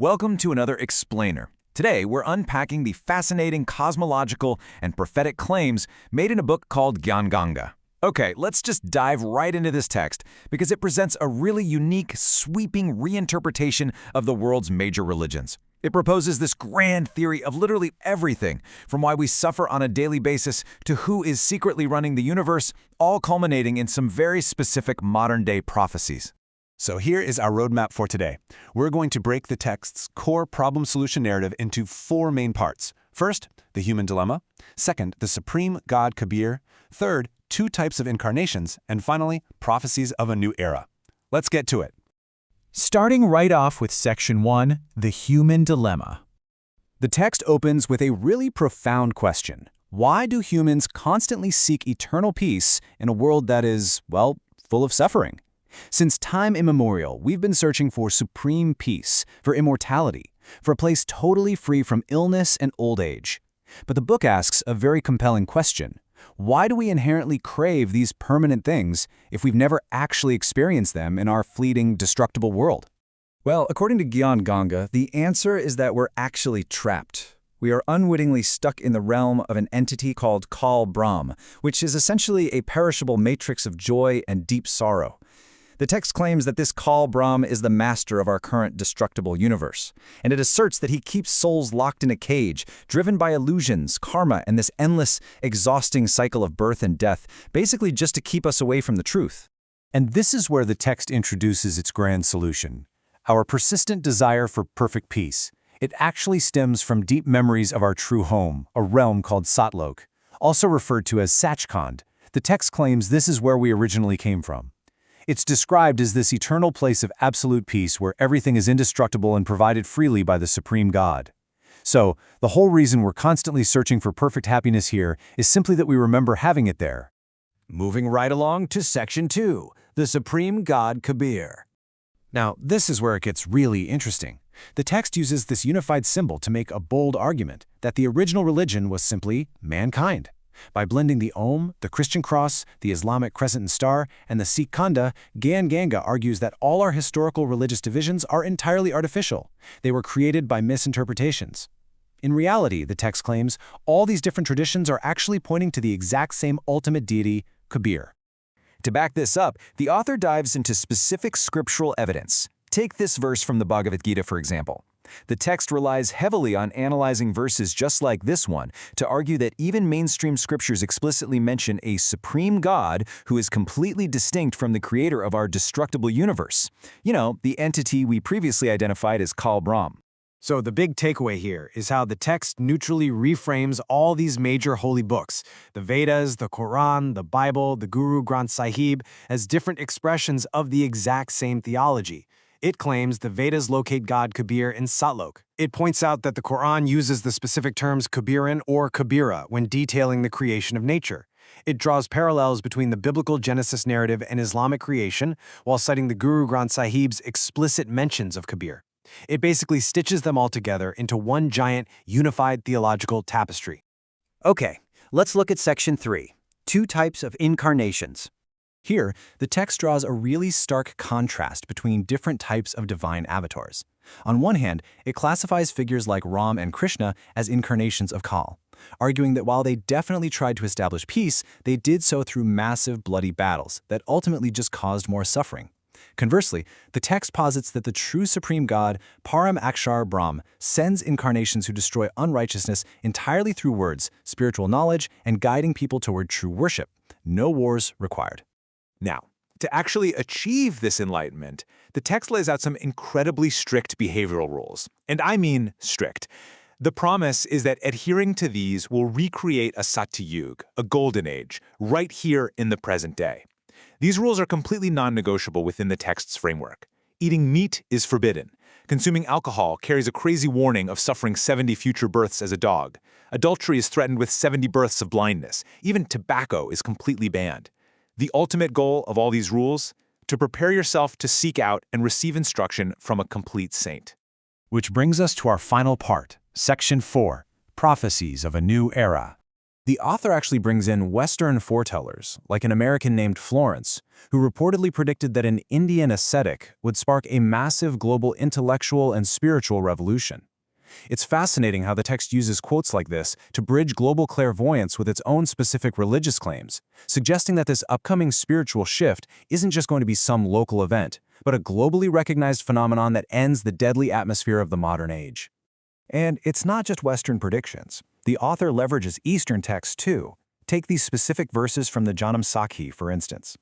Welcome to another Explainer. Today, we're unpacking the fascinating cosmological and prophetic claims made in a book called Ganga. Okay, let's just dive right into this text because it presents a really unique, sweeping reinterpretation of the world's major religions. It proposes this grand theory of literally everything, from why we suffer on a daily basis to who is secretly running the universe, all culminating in some very specific modern-day prophecies. So here is our roadmap for today. We're going to break the text's core problem-solution narrative into four main parts. First, the human dilemma. Second, the supreme god Kabir. Third, two types of incarnations. And finally, prophecies of a new era. Let's get to it. Starting right off with Section 1, the human dilemma. The text opens with a really profound question. Why do humans constantly seek eternal peace in a world that is, well, full of suffering? Since time immemorial, we've been searching for supreme peace, for immortality, for a place totally free from illness and old age. But the book asks a very compelling question. Why do we inherently crave these permanent things if we've never actually experienced them in our fleeting, destructible world? Well, according to Ganga, the answer is that we're actually trapped. We are unwittingly stuck in the realm of an entity called Kal Brahm, which is essentially a perishable matrix of joy and deep sorrow. The text claims that this Kal Brahm is the master of our current destructible universe, and it asserts that he keeps souls locked in a cage, driven by illusions, karma, and this endless, exhausting cycle of birth and death, basically just to keep us away from the truth. And this is where the text introduces its grand solution. Our persistent desire for perfect peace. It actually stems from deep memories of our true home, a realm called Satlok, also referred to as Sachkhand. The text claims this is where we originally came from. It's described as this eternal place of absolute peace where everything is indestructible and provided freely by the Supreme God. So, the whole reason we're constantly searching for perfect happiness here is simply that we remember having it there. Moving right along to Section 2, the Supreme God Kabir. Now, this is where it gets really interesting. The text uses this unified symbol to make a bold argument that the original religion was simply mankind. By blending the Om, the Christian cross, the Islamic crescent and star, and the Sikh Khanda, Ganga argues that all our historical religious divisions are entirely artificial. They were created by misinterpretations. In reality, the text claims, all these different traditions are actually pointing to the exact same ultimate deity, Kabir. To back this up, the author dives into specific scriptural evidence. Take this verse from the Bhagavad Gita, for example. The text relies heavily on analyzing verses just like this one to argue that even mainstream scriptures explicitly mention a supreme God who is completely distinct from the creator of our destructible universe. You know, the entity we previously identified as Kal Brahm. So the big takeaway here is how the text neutrally reframes all these major holy books, the Vedas, the Quran, the Bible, the Guru Granth Sahib, as different expressions of the exact same theology. It claims the Vedas locate God Kabir in Satlok. It points out that the Quran uses the specific terms Kabiran or Kabira when detailing the creation of nature. It draws parallels between the biblical Genesis narrative and Islamic creation, while citing the Guru Granth Sahib's explicit mentions of Kabir. It basically stitches them all together into one giant, unified theological tapestry. Okay, let's look at Section 3, two types of incarnations. Here, the text draws a really stark contrast between different types of divine avatars. On one hand, it classifies figures like Ram and Krishna as incarnations of Kal, arguing that while they definitely tried to establish peace, they did so through massive bloody battles that ultimately just caused more suffering. Conversely, the text posits that the true supreme God, Param Akshar Brahm, sends incarnations who destroy unrighteousness entirely through words, spiritual knowledge, and guiding people toward true worship. No wars required. Now, to actually achieve this enlightenment, the text lays out some incredibly strict behavioral rules. And I mean strict. The promise is that adhering to these will recreate a Satyug, a golden age, right here in the present day. These rules are completely non-negotiable within the text's framework. Eating meat is forbidden. Consuming alcohol carries a crazy warning of suffering 70 future births as a dog. Adultery is threatened with 70 births of blindness. Even tobacco is completely banned. The ultimate goal of all these rules? To prepare yourself to seek out and receive instruction from a complete saint. Which brings us to our final part, Section 4, Prophecies of a New Era. The author actually brings in Western foretellers, like an American named Florence, who reportedly predicted that an Indian ascetic would spark a massive global intellectual and spiritual revolution. It's fascinating how the text uses quotes like this to bridge global clairvoyance with its own specific religious claims, suggesting that this upcoming spiritual shift isn't just going to be some local event, but a globally recognized phenomenon that ends the deadly atmosphere of the modern age. And it's not just Western predictions. The author leverages Eastern texts too. Take these specific verses from the Janam Sakhi, for instance.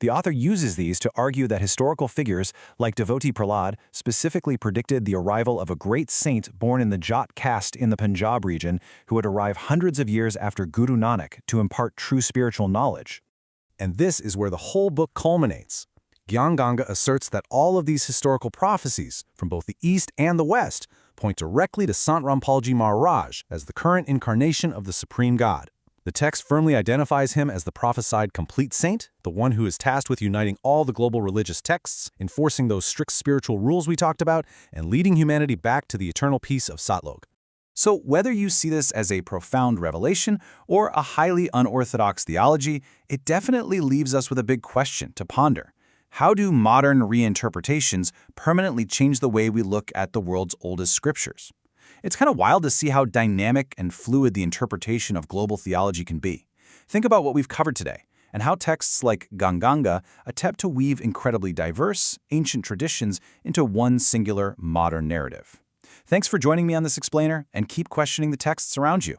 The author uses these to argue that historical figures like devotee Prahlad specifically predicted the arrival of a great saint born in the Jat caste in the Punjab region who would arrive hundreds of years after Guru Nanak to impart true spiritual knowledge. And this is where the whole book culminates. Ganga asserts that all of these historical prophecies, from both the East and the West, point directly to Sant Rampalji Maharaj as the current incarnation of the Supreme God. The text firmly identifies him as the prophesied complete saint, the one who is tasked with uniting all the global religious texts, enforcing those strict spiritual rules we talked about, and leading humanity back to the eternal peace of Satlok. So whether you see this as a profound revelation or a highly unorthodox theology, it definitely leaves us with a big question to ponder. How do modern reinterpretations permanently change the way we look at the world's oldest scriptures? It's kind of wild to see how dynamic and fluid the interpretation of global theology can be. Think about what we've covered today, and how texts like Ganga attempt to weave incredibly diverse, ancient traditions into one singular modern narrative. Thanks for joining me on this explainer, and keep questioning the texts around you.